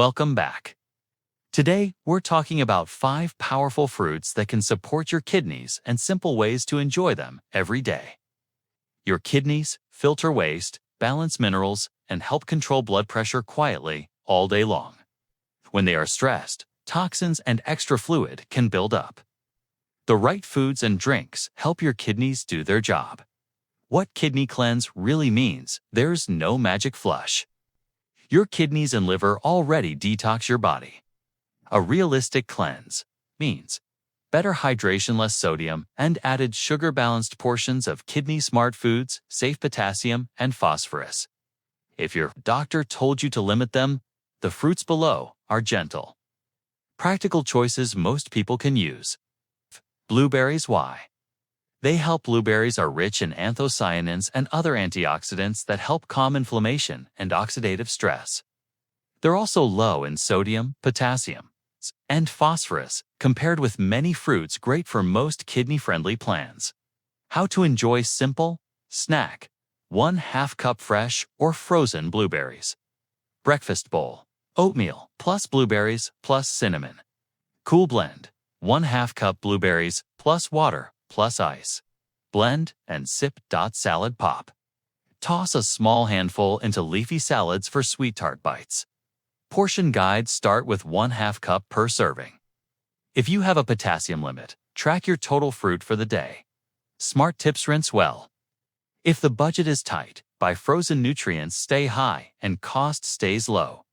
Welcome back. Today, we're talking about 5 powerful fruits that can support your kidneys and simple ways to enjoy them every day. Your kidneys filter waste, balance minerals, and help control blood pressure quietly all day long. When they are stressed, toxins and extra fluid can build up. The right foods and drinks help your kidneys do their job. What kidney cleanse really means, there's no magic flush. Your kidneys and liver already detox your body. A realistic cleanse means better hydration, less sodium, and added sugar-balanced portions of kidney-smart foods, safe potassium and phosphorus. If your doctor told you to limit them, the fruits below are gentle. Practical choices most people can use. Blueberries. Why? Blueberries are rich in anthocyanins and other antioxidants that help calm inflammation and oxidative stress. They're also low in sodium, potassium, and phosphorus, compared with many fruits, great for most kidney-friendly plans. How to enjoy simple snack: 1/2 cup fresh or frozen blueberries. Breakfast bowl: oatmeal plus blueberries plus cinnamon. Cool blend: 1/2 cup blueberries plus water plus ice. Blend and sip. Salad pop: toss a small handful into leafy salads for sweet tart bites. Portion guide: start with 1/2 cup per serving. If you have a potassium limit, track your total fruit for the day. Smart tips: rinse well. If the budget is tight, buy frozen. Nutrients stay high and cost stays low.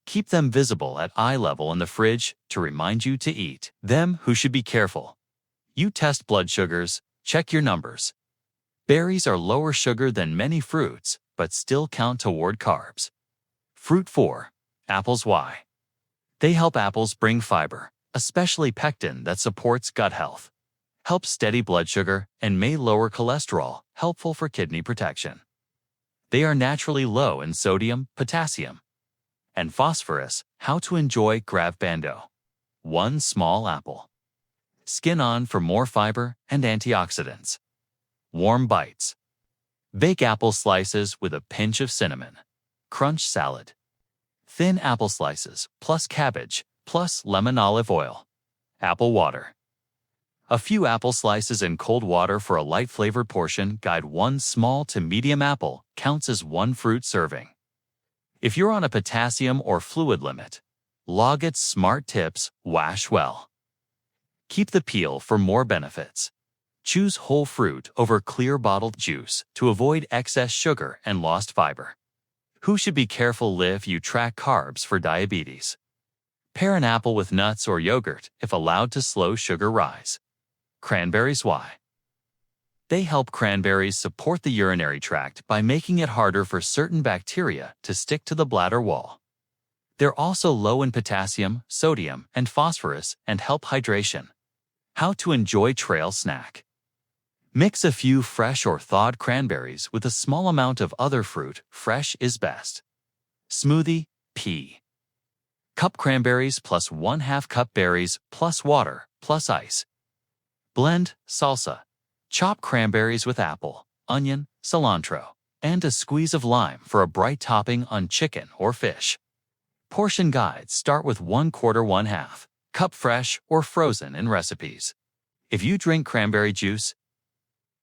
Keep them visible at eye level in the fridge to remind you to eat them. Who should be careful? You test blood sugars, check your numbers. Berries are lower sugar than many fruits, but still count toward carbs. Fruit 4. Apples. Why? They help. Apples bring fiber, especially pectin, that supports gut health, helps steady blood sugar, and may lower cholesterol, helpful for kidney protection. They are naturally low in sodium, potassium, and phosphorus. How to enjoy. Grab bando. 1 small apple. Skin on for more fiber and antioxidants. Warm bites. Bake apple slices with a pinch of cinnamon. Crunch salad: thin apple slices plus cabbage plus lemon olive oil. Apple water: a few apple slices in cold water for a light flavored portion. Guide: 1 small to medium apple counts as 1 fruit serving. If you're on a potassium or fluid limit, log it. Smart tips: wash well. Keep the peel for more benefits. Choose whole fruit over clear bottled juice to avoid excess sugar and lost fiber. Who should be careful? If you track carbs for diabetes, pair an apple with nuts or yogurt if allowed to slow sugar rise. Cranberries. Why? They help. Cranberries support the urinary tract by making it harder for certain bacteria to stick to the bladder wall. They're also low in potassium, sodium, and phosphorus and help hydration. How to enjoy. Trail snack: mix a few fresh or thawed cranberries with a small amount of other fruit. Fresh is best. Smoothie: pea cup cranberries plus 1/2 cup berries plus water plus ice. Blend. Salsa: chop cranberries with apple, onion, cilantro, and a squeeze of lime for a bright topping on chicken or fish. Portion guide: start with 1/4 1/2 cup fresh or frozen in recipes. If you drink cranberry juice,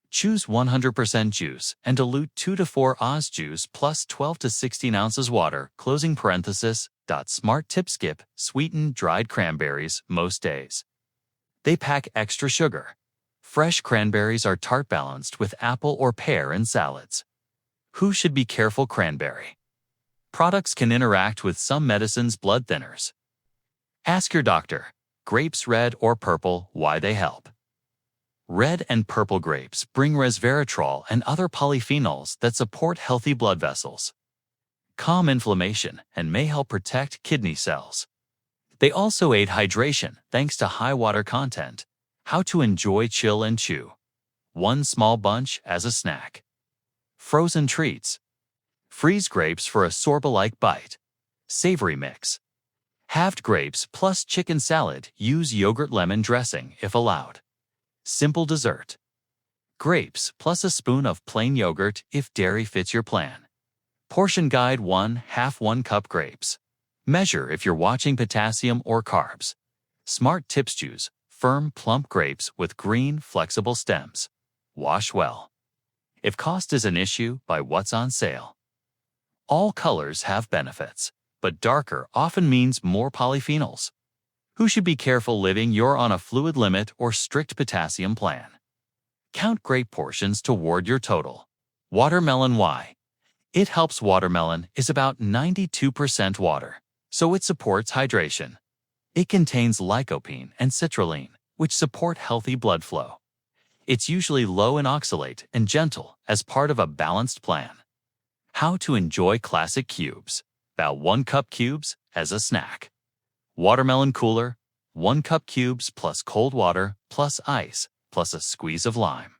choose 100% juice and dilute 2 to 4 oz juice plus 12 to 16 ounces water. Closing parenthesis. Smart tip: skip sweetened dried cranberries most days. They pack extra sugar. Fresh cranberries are tart, balanced with apple or pear in salads. Who should be careful? Cranberry products can interact with some medicines. Blood thinners. Ask your doctor. Grapes: red or purple. Why they help? Red and purple grapes bring resveratrol and other polyphenols that support healthy blood vessels, calm inflammation, and may help protect kidney cells. They also aid hydration thanks to high water content. How to enjoy. Chill and chew: 1 small bunch as a snack. Frozen treats: freeze grapes for a sorbet-like bite. Savory mix: halved grapes plus chicken salad. Use yogurt lemon dressing if allowed. Simple dessert: grapes plus a spoon of plain yogurt if dairy fits your plan. Portion guide: 1/2 1 cup grapes, Measure if you're watching potassium or carbs. Smart tips: choose firm, plump grapes with green, flexible stems. Wash well. If cost is an issue, buy what's on sale. All colors have benefits, but darker often means more polyphenols. Who should be careful living you're on a fluid limit or strict potassium plan? Count grape portions toward your total. Watermelon. Why? It helps. Watermelon is about 92% water, so it supports hydration. It contains lycopene and citrulline, which support healthy blood flow. It's usually low in oxalate and gentle as part of a balanced plan. How to enjoy classic cubes. About 1 cup cubes as a snack. Watermelon cooler, 1 cup cubes plus cold water plus ice plus a squeeze of lime.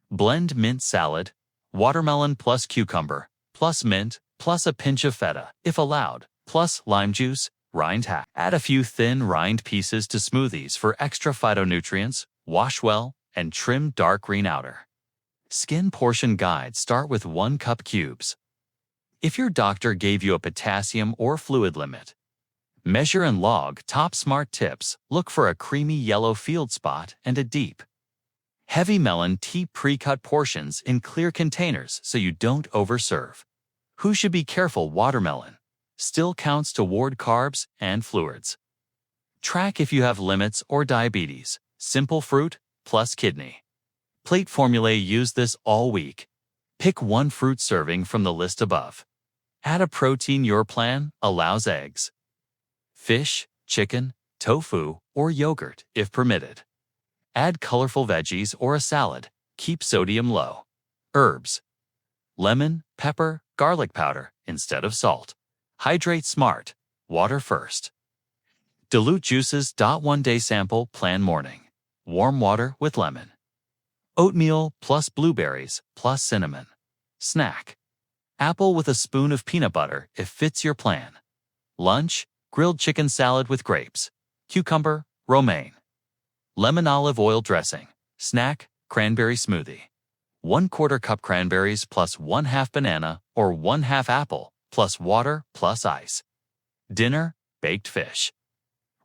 Blend mint salad, watermelon plus cucumber plus mint plus a pinch of feta, if allowed, plus lime juice, rind hack. Add a few thin rind pieces to smoothies for extra phytonutrients. Wash well and trim dark green outer. Skin portion guide. Start with 1 cup cubes. If your doctor gave you a potassium or fluid limit, measure and log. Top smart tips: look for a creamy yellow field spot and a deep, heavy melon tea. Pre-cut portions in clear containers so you don't overserve. Who should be careful? Watermelon still counts toward carbs and fluids. Track if you have limits or diabetes. Simple fruit plus kidney plate formula. Use this all week. Pick 1 fruit serving from the list above. Add a protein your plan allows: eggs, fish, chicken, tofu, or yogurt if permitted. Add colorful veggies or a salad. Keep sodium low. Herbs: lemon, pepper, garlic powder instead of salt. Hydrate smart. Water first. Dilute juices. 1 day sample plan: morning, warm water with lemon. Oatmeal plus blueberries plus cinnamon. Snack: apple with a spoon of peanut butter if fits your plan. Lunch: grilled chicken salad with grapes, cucumber, romaine. Lemon olive oil dressing. Snack: cranberry smoothie. 1/4 cup cranberries plus 1/2 banana or 1/2 apple plus water plus ice. Dinner: baked fish,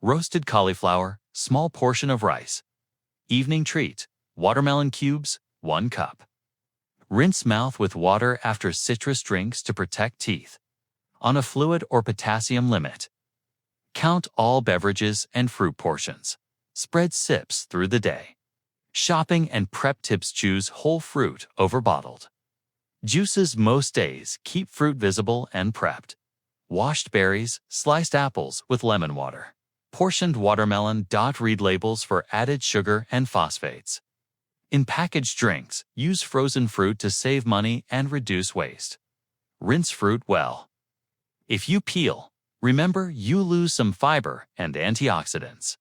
roasted cauliflower, small portion of rice. Evening treat: watermelon cubes, 1 cup. Rinse mouth with water after citrus drinks to protect teeth. On a fluid or potassium limit. Count all beverages and fruit portions. Spread sips through the day. Shopping and prep tips: choose whole fruit over bottled. Juices most days keep fruit visible and prepped. Washed berries, sliced apples with lemon water. Portioned watermelon. Read labels for added sugar and phosphates. In packaged drinks, use frozen fruit to save money and reduce waste. Rinse fruit well. If you peel, remember you lose some fiber and antioxidants.